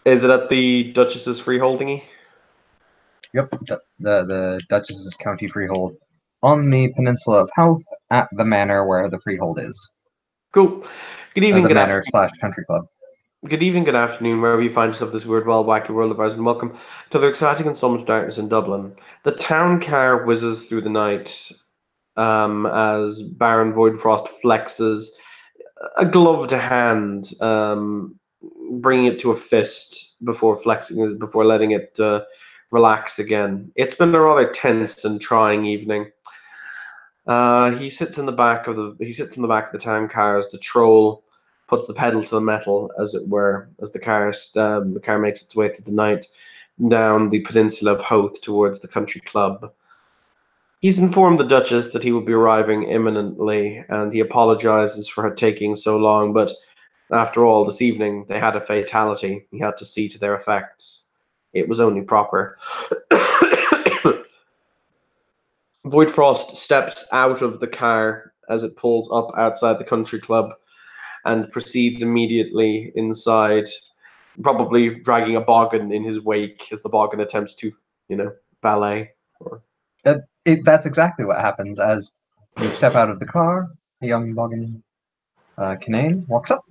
Is it at the Duchess's freeholdingy? Yep, the Duchess's County Freehold on the peninsula of Howth at the manor where the freehold is. Cool. Good evening, The good manor afternoon. / country club. Good evening, good afternoon, wherever you find yourself this weird, wild, wacky world of ours, and welcome to the exciting and so much darkness in Dublin. The town car whizzes through the night as Baron Voidfrost flexes a gloved hand, bringing it to a fist before flexing it, before letting it relax again. It's been a rather tense and trying evening. He sits in the back of the town car as the troll puts the pedal to the metal, as it were, as the car makes its way through the night down the peninsula of Howth towards the country club. He's informed the Duchess that he will be arriving imminently, and he apologizes for her taking so long, but after all, this evening they had a fatality. He had to see to their effects. It was only proper. Voidfrost steps out of the car as it pulls up outside the country club and proceeds immediately inside, probably dragging a boggin in his wake as the boggin attempts to, ballet. That's exactly what happens as you step out of the car. A young boggin Canaan walks up,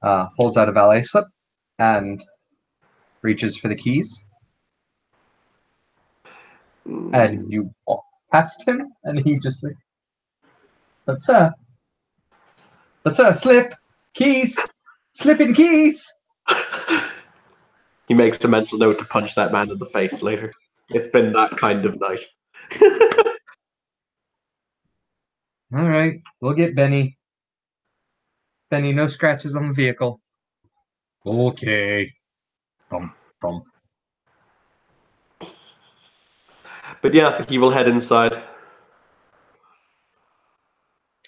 holds out a valet slip, and reaches for the keys. And you walk past him, and he just like, "But sir, slip keys, slipping keys." He makes a mental note to punch that man in the face later. It's been that kind of night. All right, we'll get Benny. Benny, no scratches on the vehicle. Okay. Thump, thump. But yeah, he will head inside.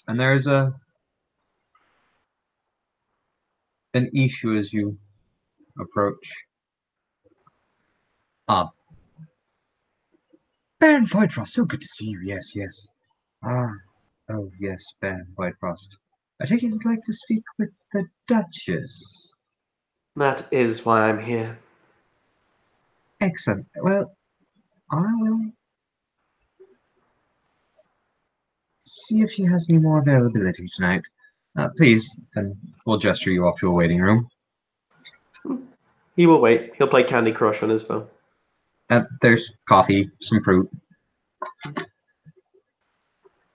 And there's an issue as you approach. Baron Whitefrost, so good to see you. Yes, yes. Oh yes, Baron Whitefrost. I take it you'd like to speak with the Duchess. That is why I'm here. Excellent. Well, I will see if she has any more availability tonight. Please, and we'll gesture you off to a waiting room. He will wait. He'll play Candy Crush on his phone. There's coffee, some fruit,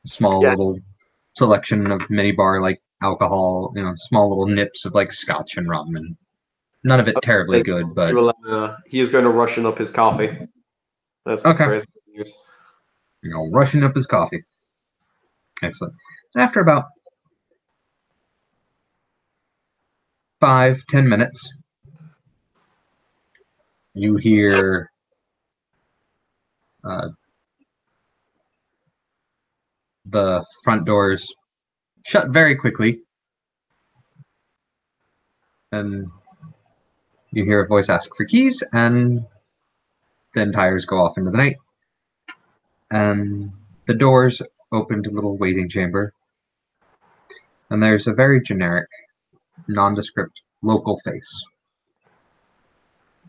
small little selection of minibar like alcohol, small little nips of like scotch and rum, and none of it terribly good, but he is going to russian up his coffee. That's the phrase he uses. Rushing up his coffee. Excellent. After about 5-10 minutes, you hear the front doors shut very quickly, and you hear a voice ask for keys, and then tires go off into the night, and the doors open to a little waiting chamber, and there's a very generic, nondescript local face,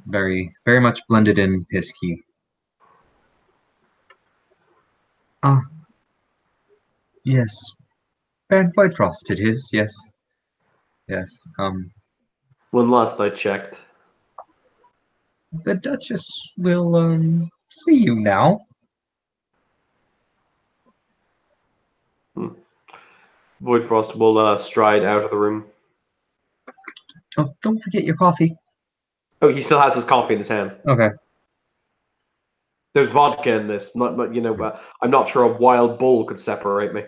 very, very much blended in Pisky. Yes. Baron Whitefrost it is, yes. Yes. When last I checked. The Duchess will see you now. Voidfrost will stride out of the room. Oh, don't forget your coffee. Oh, he still has his coffee in his hand. Okay. There's vodka in this. I'm not sure a wild bull could separate me.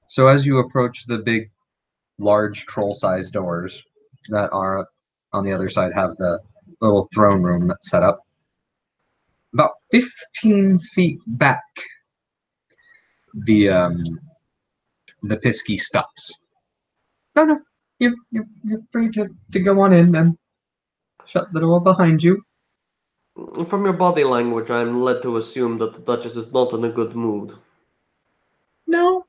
So as you approach the big, large troll-sized doors that are on the other side have the little throne room that's set up, about 15 feet back, the Pisky stops. No, you're free to go on in and shut the door behind you. From your body language, I'm led to assume that the Duchess is not in a good mood. No.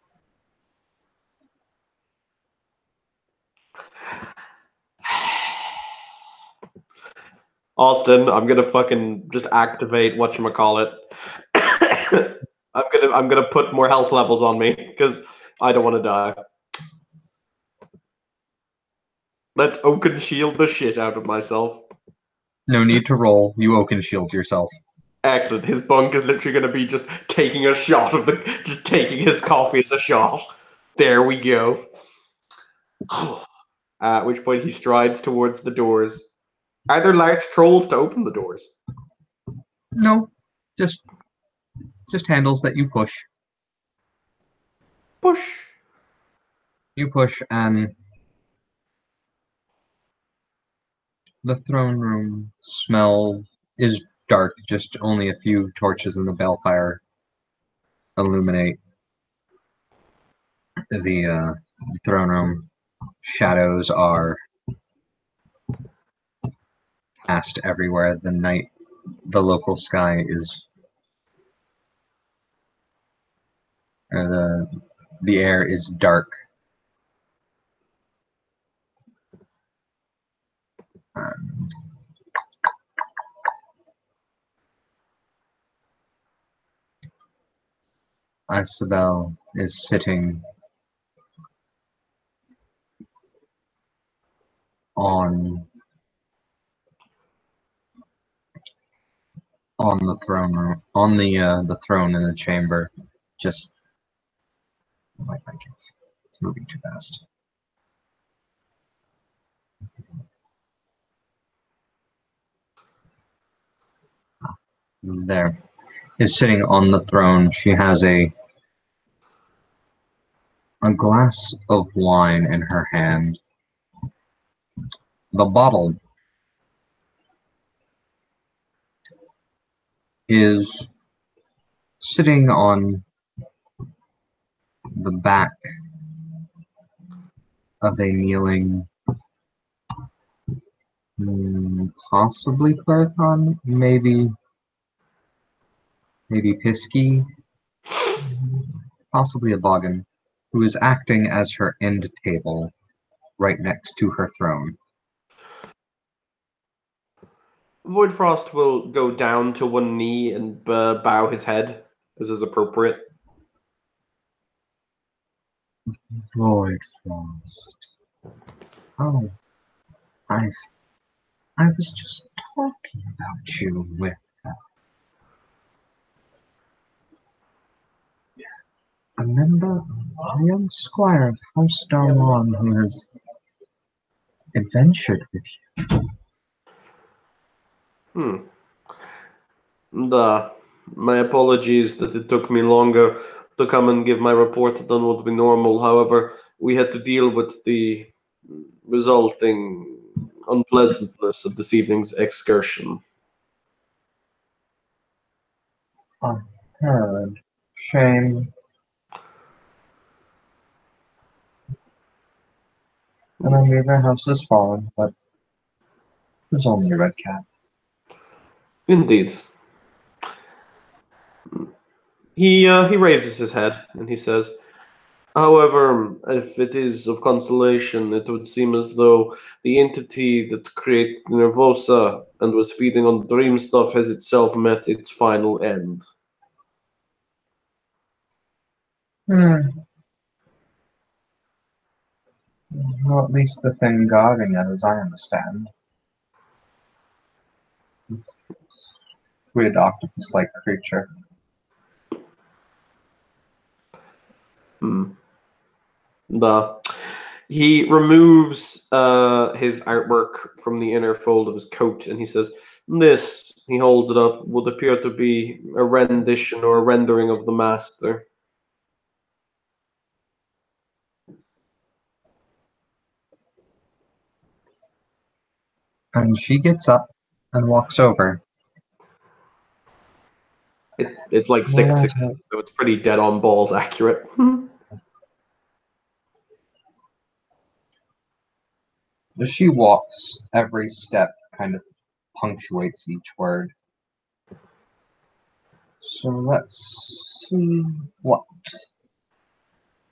Austin, I'm gonna fucking just activate whatchamacallit. I'm gonna put more health levels on me because I don't want to die. Let's Oaken shield the shit out of myself. No need to roll. You Oaken shield yourself. Excellent. His bunk is literally going to be just taking a shot of just taking his coffee as a shot. There we go. At which point he strides towards the doors. Are there large trolls to open the doors? No, just handles that you push. Push. You push, and the throne room smell is dark. Just only a few torches in the balefire illuminate the throne room. Shadows are cast everywhere. The local sky is, the air is dark. And Isabel is sitting on the throne room, on the throne in the chamber. Just, oh my God, it's moving too fast. There is sitting on the throne. She has a glass of wine in her hand. The bottle is sitting on the back of a kneeling, possibly Clarithon, maybe Pisky, possibly a Boggin, who is acting as her end table right next to her throne. Voidfrost will go down to one knee and bow his head, as is appropriate. Voidfrost. Oh, I was just talking about you with a member, a young squire of House Darlon who has adventured with you. My apologies that it took me longer to come and give my report than would be normal. However, we had to deal with the resulting unpleasantness of this evening's excursion. I heard. Shame. And I knew their house has fallen, but it was only a red cat. Indeed. He raises his head and he says, however, if it is of consolation, it would seem as though the entity that created Nervosa and was feeding on dream stuff has itself met its final end. Well, at least the thing guarding it, as I understand. Weird octopus-like creature. He removes his artwork from the inner fold of his coat and he says, this, he holds it up, would appear to be a rendition or a rendering of the master. And she gets up and walks over. It's like 6'6", so it's pretty dead on balls accurate. As she walks, every step kind of punctuates each word. So let's see what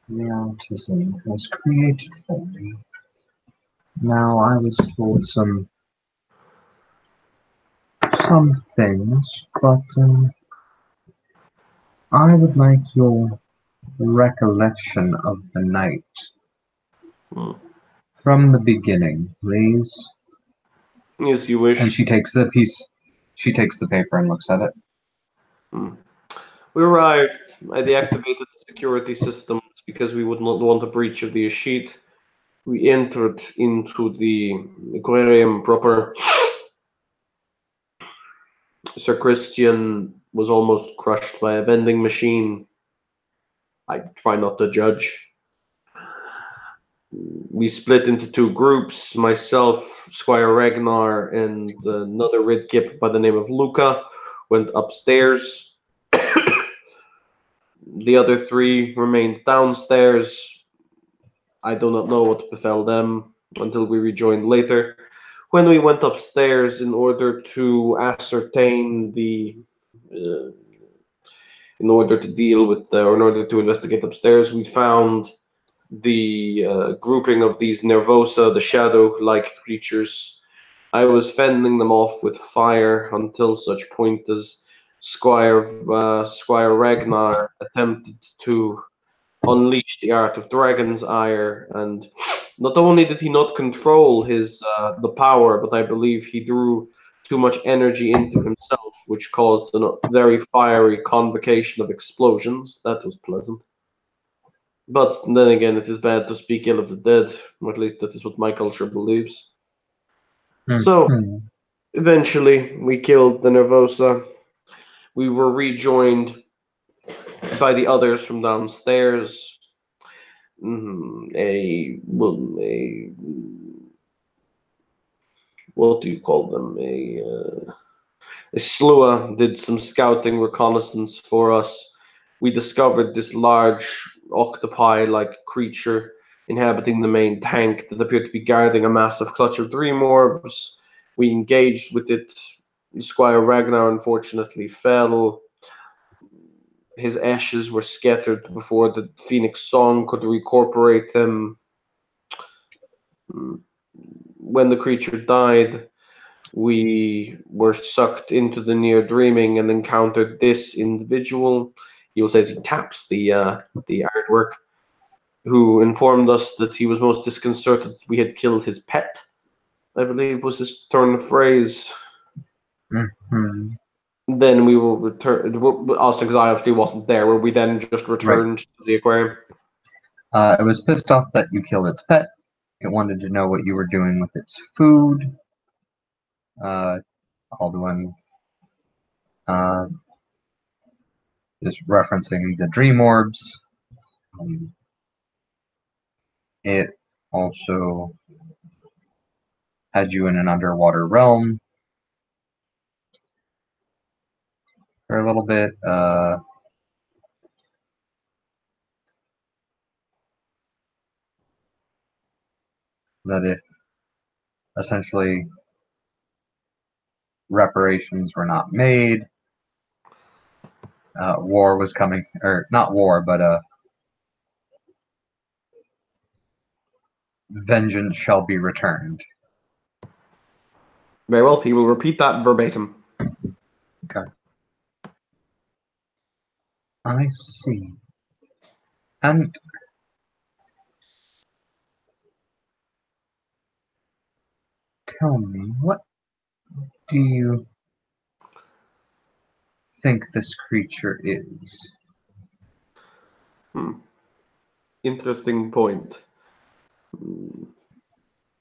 the artisan has created for me. Now, I was told some some things, but I would like your recollection of the night. From the beginning, please. Yes, you wish. And she takes the paper and looks at it. We arrived. I deactivated the security systems because we would not want a breach of the Ashit. We entered into the aquarium proper. Sir Christian was almost crushed by a vending machine. I try not to judge. We split into two groups. Myself, Squire Ragnar, and another Ridkip by the name of Luca went upstairs. The other three remained downstairs. I do not know what befell them until we rejoined later. When we went upstairs in order to ascertain in order to deal with or in order to investigate upstairs, we found the grouping of these Nervosa, the shadow-like creatures. I was fending them off with fire until such point as Squire Ragnar attempted to unleash the art of Dragon's Ire, and not only did he not control his the power, but I believe he drew too much energy into himself, which caused a very fiery convocation of explosions. That was pleasant. But then again, it is bad to speak ill of the dead, or at least that is what my culture believes. So, eventually, we killed the Nervosa. We were rejoined by the others from downstairs. What do you call them? A Slua did some scouting reconnaissance for us. We discovered this large octopi-like creature inhabiting the main tank that appeared to be guarding a massive clutch of dream orbs. We engaged with it. Squire Ragnar unfortunately fell. His ashes were scattered before the Phoenix Song could recorporate him. When the creature died, we were sucked into the near dreaming and encountered this individual. He will say as he taps the artwork, who informed us that he was most disconcerted we had killed his pet, I believe was his turn of phrase. Then we will return. Austin, because I obviously wasn't there. Where we then just returned to the aquarium. It was pissed off that you killed its pet. It wanted to know what you were doing with its food. Alduin is referencing the dream orbs. It also had you in an underwater realm for a little bit. That if essentially reparations were not made, war was coming, or not war, but vengeance shall be returned. Very well, he will repeat that verbatim. Okay. I see. And tell me, what do you think this creature is? Interesting point.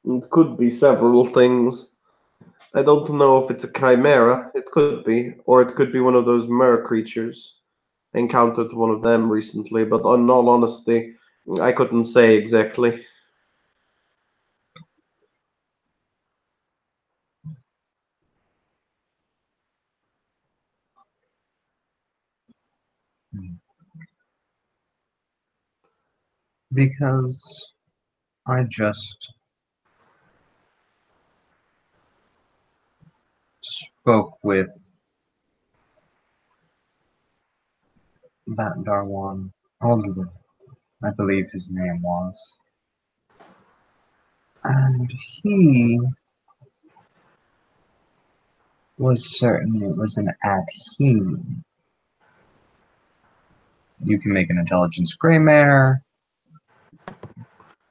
It could be several things. I don't know if it's a chimera. It could be, or it could be one of those mer creatures. I encountered one of them recently, but in all honesty, I couldn't say exactly. Because I just spoke with that Darwan Alduin, I believe his name was. And he was certain it was an Adhene. You can make an intelligence Greymare,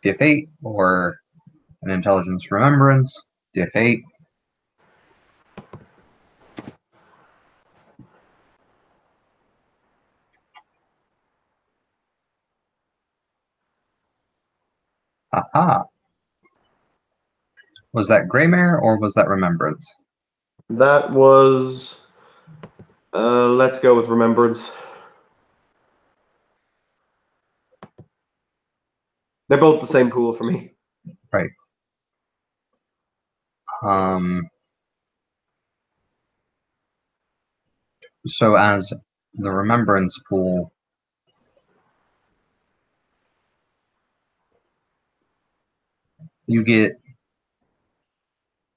diff 8, or an intelligence remembrance, diff 8. Aha. Was that Greymare or was that remembrance? That was. Let's go with remembrance. They're both the same pool for me. Right. So as the remembrance pool, you get,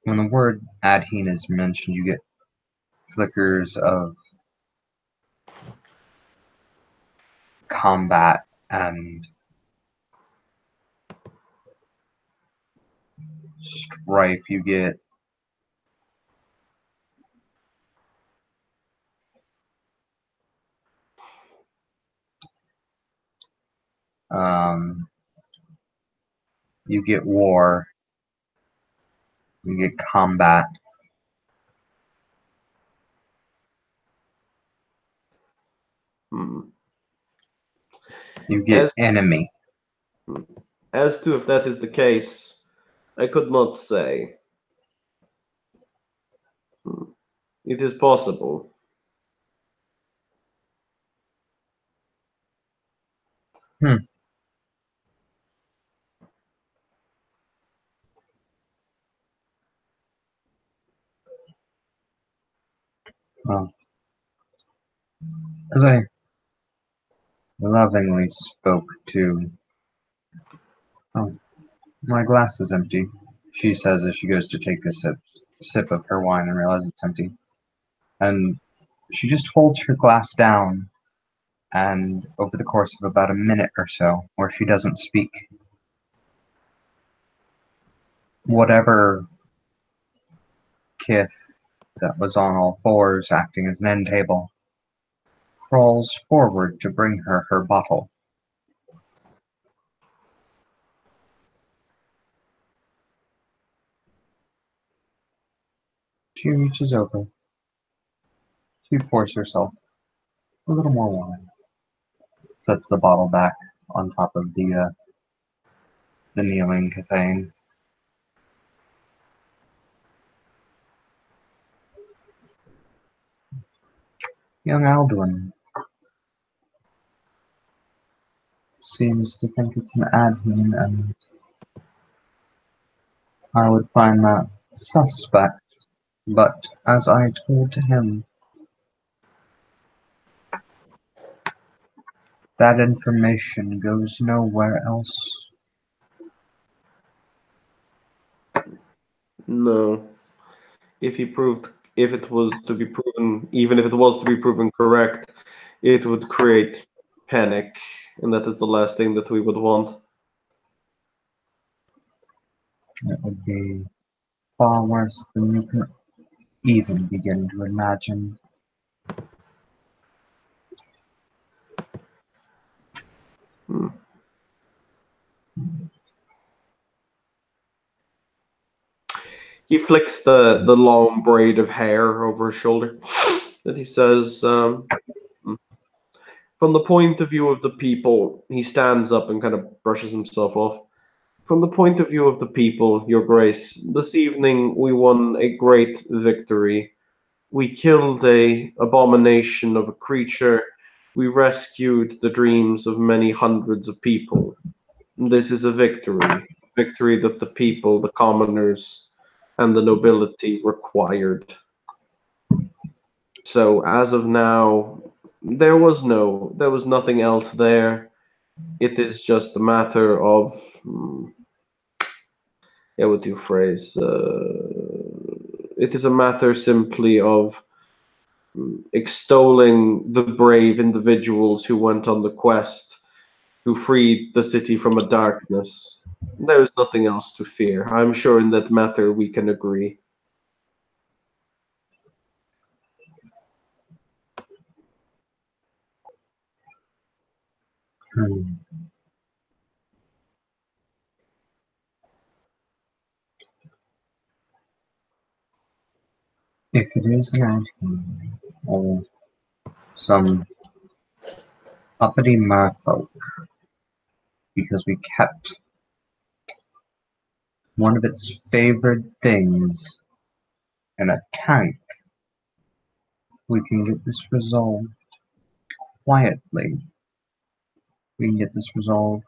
when the word Adhene is mentioned, you get flickers of combat and strife. You get war, you get combat, you get enemy. As to if that is the case, I could not say. It is possible. Well, as I lovingly spoke to, oh, my glass is empty, she says as she goes to take a sip of her wine and realizes it's empty. And she just holds her glass down, and over the course of about a minute or so, where she doesn't speak, whatever Kith that was on all fours acting as an end table crawls forward to bring her her bottle. She reaches over. She pours herself a little more wine. Sets the bottle back on top of the kneeling Cathane. Young Alduin seems to think it's an Adhene, and I would find that suspect, but as I told him, that information goes nowhere else. No. If it was to be proven, even if it was to be proven correct, it would create panic, and that is the last thing that we would want. It would be far worse than you can even begin to imagine. He flicks the long braid of hair over his shoulder, and he says, "From the point of view of the people," he stands up and kind of brushes himself off. "From the point of view of the people, Your Grace, this evening we won a great victory. We killed a abomination of a creature. We rescued the dreams of many hundreds of people. This is a victory that the people, the commoners, and the nobility required. So as of now, there was nothing else there. It is just a matter of, what do you phrase? It is a matter simply of extolling the brave individuals who went on the quest, who freed the city from a darkness. There is nothing else to fear. I'm sure in that matter we can agree." Hmm. If it is an ant or some uppity merfolk, because we kept one of its favorite things in a tank, we can get this resolved quietly. We can get this resolved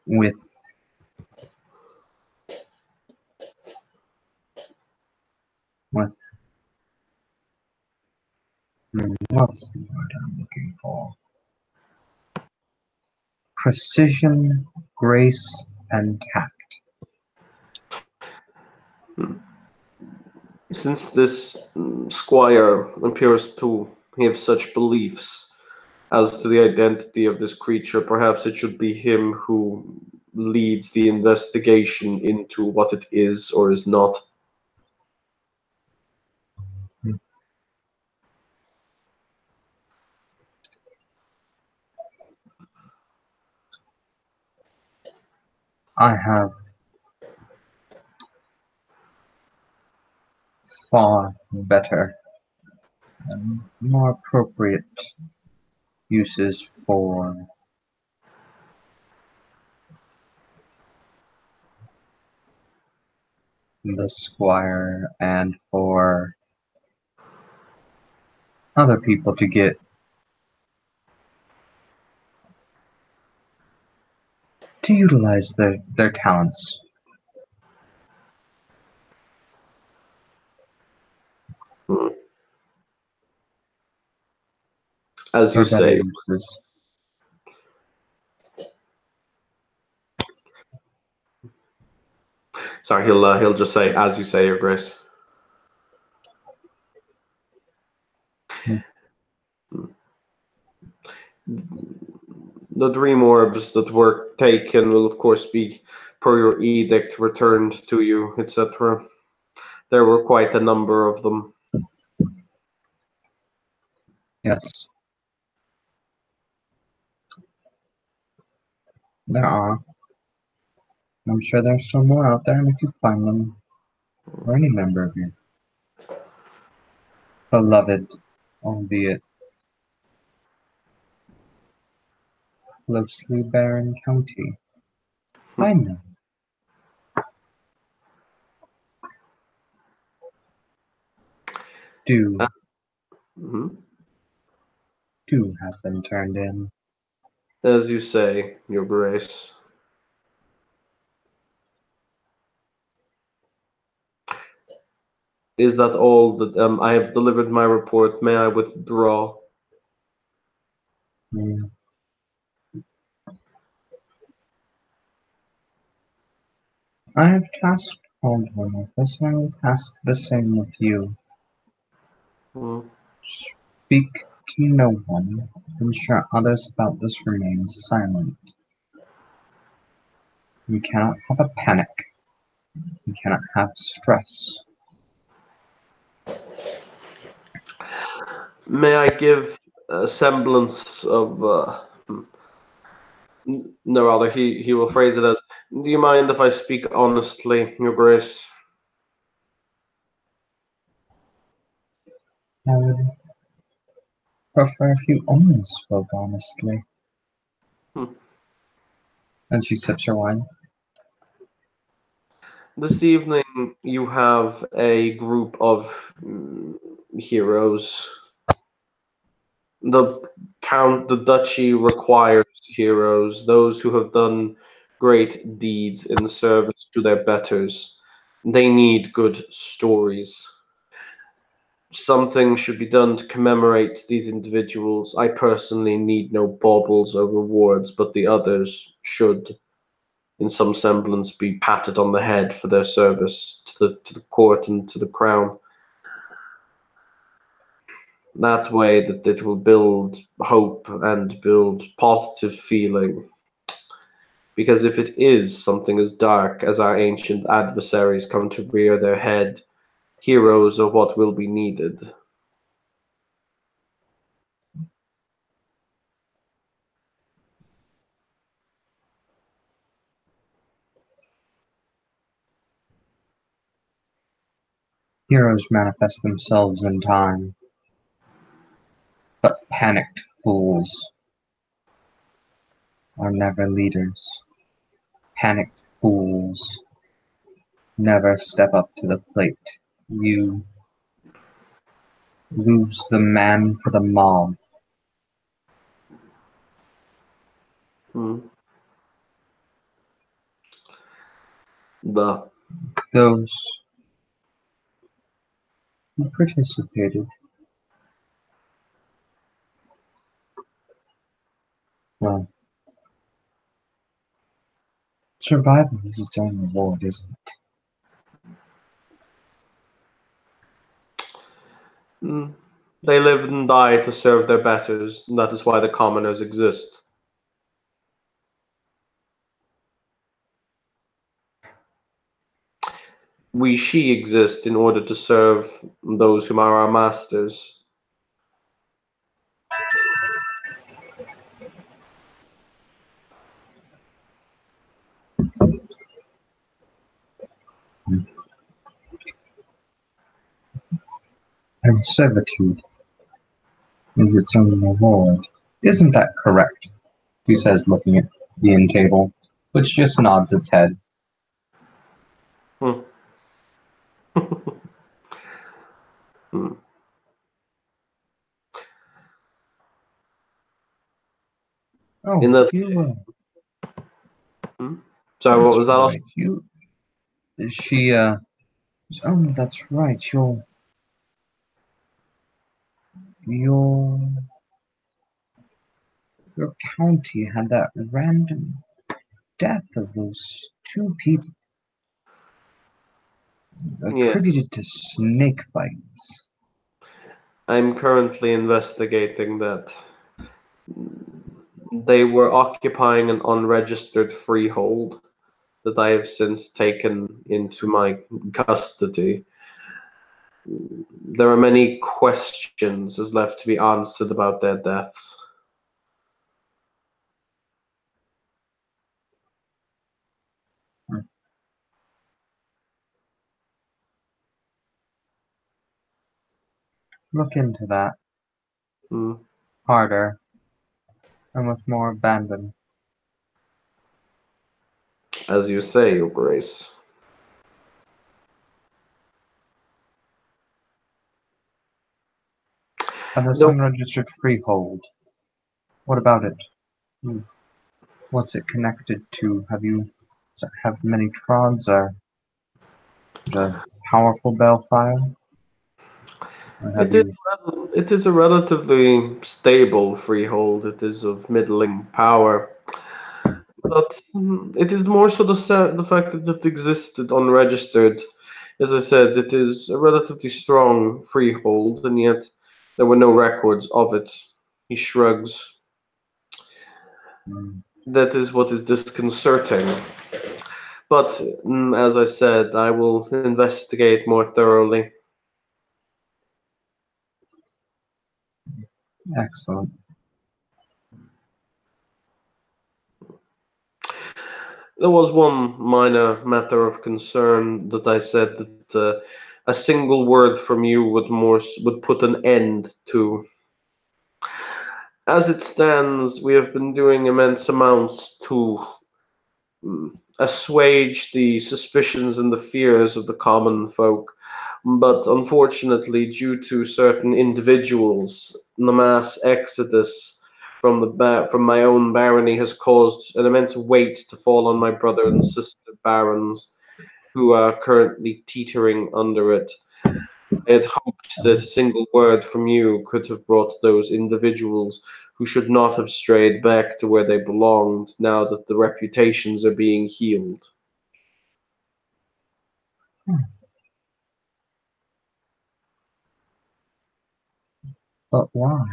with what's the word I'm looking for? Precision, grace, and tact. Since this squire appears to have such beliefs as to the identity of this creature, perhaps it should be him who leads the investigation into what it is or is not. I have far better and more appropriate uses for the squire and for other people to get to utilize their talents. Hmm. As you For better say. uses. Sorry, he'll just say, "As you say, Your Grace." The dream orbs that were taken will, of course, be, per your edict, returned to you, etc. There were quite a number of them. Yes. There are. I'm sure there's still more out there, and if you find them, or any member of your beloved, albeit closely barren county, find them. Do Mhm. have them turned in. As you say, Your Grace. Is that all that I have delivered my report? May I withdraw? Mm. I have tasked Aldwin with this, and I will task the same with you. Hmm. Speak to no one. Ensure others about this remain silent. We cannot have a panic. We cannot have stress. May I give a semblance of no, rather, he will phrase it as, "Do you mind if I speak honestly, Your Grace?" I would prefer if you only spoke honestly. Hmm. And she sips her wine. This evening, you have a group of heroes. The duchy requires heroes, those who have done great deeds in service to their betters. They need good stories. Something should be done to commemorate these individuals. I personally need no baubles or rewards, but the others should, in some semblance, be patted on the head for their service to the court and to the crown. That way, that it will build hope and build positive feeling. Because if it is something as dark as our ancient adversaries come to rear their head, heroes are what will be needed. Heroes manifest themselves in time, but panicked fools are never leaders. Panicked fools never step up to the plate. You lose the man for the mob. Those who participated, well, survival is its own reward, isn't it? They live and die to serve their betters, and that is why the commoners exist. We she exist in order to serve those whom are our masters. And servitude is its own reward. Isn't that correct? He says, looking at the inn table, which just nods its head. Hmm. Oh, In that, you sorry, what that's was that? right. She, oh, that's right. Your county had that random death of those two people Yes, attributed to snake bites. I'm currently investigating that. They were occupying an unregistered freehold that I have since taken into my custody. There are many questions as left to be answered about their deaths. Look into that Hmm. harder and with more abandon. As you say, Your Grace. And this The, unregistered freehold, what about it? What's it connected to? Does it have many trods or is it a powerful balefire? Or have it is you it is a relatively stable freehold. It is of middling power, but it is more so the fact that it existed unregistered. As I said, it is a relatively strong freehold, and yet there were no records of it. He shrugs. That is what is disconcerting. But as I said, I will investigate more thoroughly. excellent? There was one minor matter of concern that I said that a single word from you would put an end to. As it stands, we have been doing immense amounts to assuage the suspicions and the fears of the common folk. But unfortunately, due to certain individuals, the mass exodus from my own barony has caused an immense weight to fall on my brother and sister barons, who are currently teetering under it. I had hoped that a single word from you could have brought those individuals who should not have strayed back to where they belonged now that the reputations are being healed. But why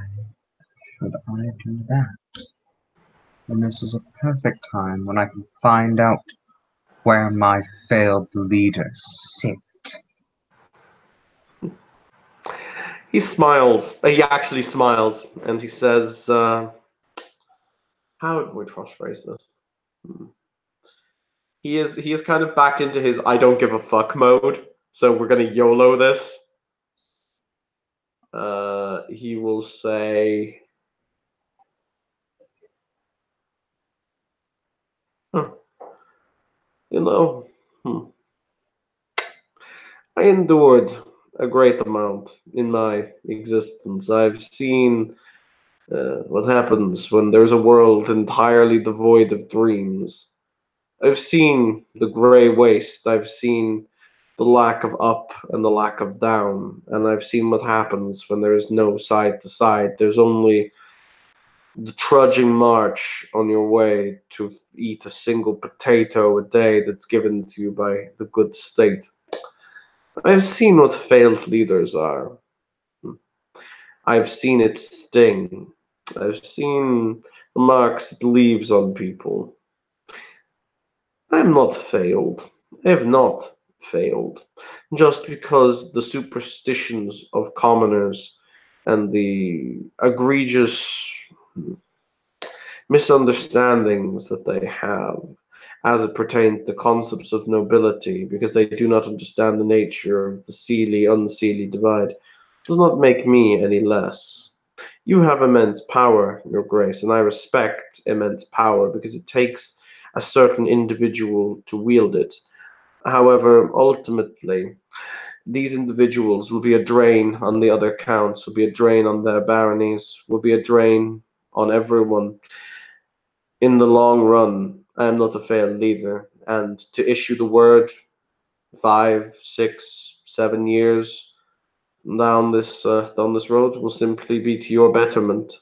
should I do that? And this is a perfect time when I can find out where my failed leaders sit. He smiles. He actually smiles, and he says, "How would Frost phrase this? Hmm. He is kind of back into his I don't give a fuck mode So we're gonna YOLO this. He will say, huh, you know, hmm, I endured a great amount in my existence. I've seen what happens when there's a world entirely devoid of dreams. I've seen the gray waste. I've seen the lack of up and the lack of down. And I've seen what happens when there is no side to side. There's only the trudging march on your way to eat a single potato a day that's given to you by the good state. I've seen what failed leaders are. I've seen it sting. I've seen the marks it leaves on people. I'm not failed. I have not failed. Just because the superstitions of commoners and the egregious misunderstandings that they have as it pertains to concepts of nobility, because they do not understand the nature of the seely unseely divide, does not make me any less. You have immense power, Your Grace, and I respect immense power because it takes a certain individual to wield it. However, ultimately, these individuals will be a drain on the other counts, will be a drain on their baronies, will be a drain on everyone. In the long run, I am not a failed leader, and to issue the word 5, 6, 7 years down this road will simply be to your betterment.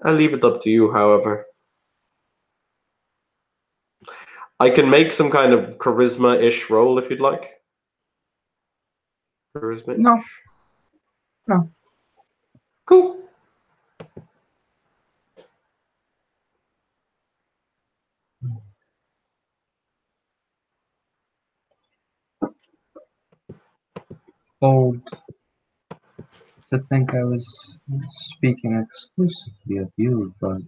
I leave it up to you, however. I can make some kind of charisma-ish roll if you'd like. No, Charisma-ish. no. Cool. Bold to think I was speaking exclusively of you, but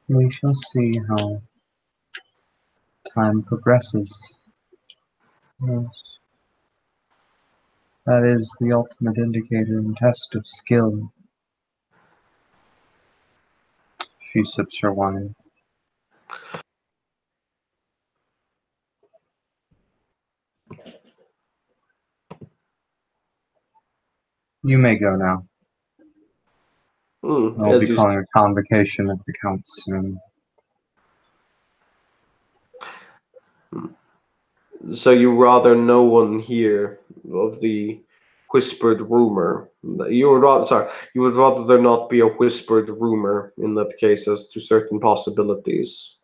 we shall see how time progresses. Yes, that is the ultimate indicator and test of skill. She sips her wine. You may go now. I'll be As you calling a convocation of the counts soon. So you rather no one hear of the whispered rumor. You would rather there not be a whispered rumor in that case as to certain possibilities.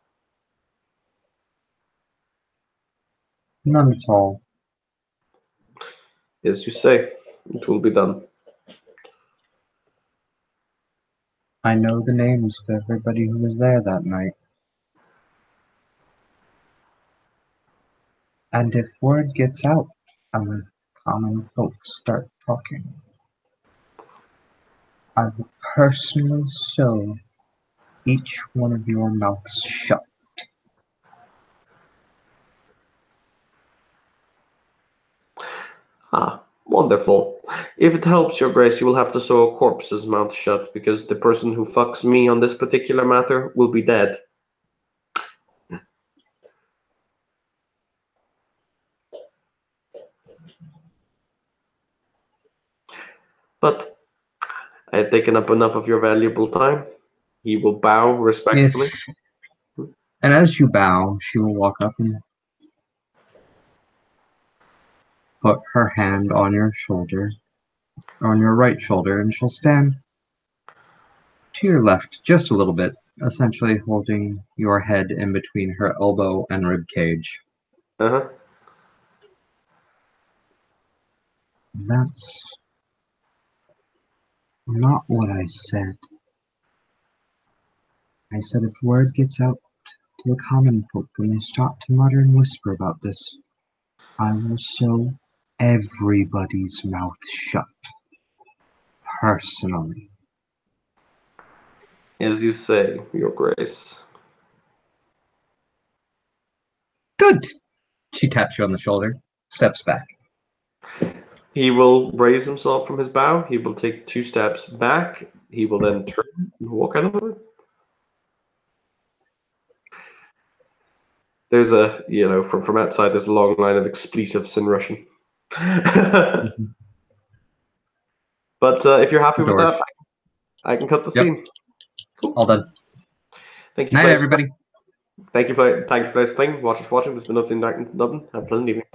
None at all. As you say, it will be done. I know the names of everybody who was there that night. And if word gets out and the common folks start talking, I will personally sew each one of your mouths shut. Ah, wonderful. If it helps, Your Grace, you will have to sew a corpse's mouth shut because the person who fucks me on this particular matter will be dead. But I have taken up enough of your valuable time. He will bow If, respectfully. and as you bow, she will walk up and put her hand on your shoulder, on your right shoulder, and she'll stand to your left just a little bit, essentially holding your head in between her elbow and rib cage. Uh-huh. That's not what I said. I said if word gets out to the common folk and they start to mutter and whisper about this, I will sew everybody's mouth shut. Personally. As you say, Your Grace. Good. She taps you on the shoulder, steps back. He will raise himself from his bow. He will take 2 steps back. He will then turn and walk out of the room. There's a, from outside, there's a long line of expletives in Russian. But if you're happy with that, I can cut the scene. Cool. All done. Thank you. Night, everybody. Thank you for playing. Watchers for watching. There's been nothing dark in Dublin. Have a pleasant evening.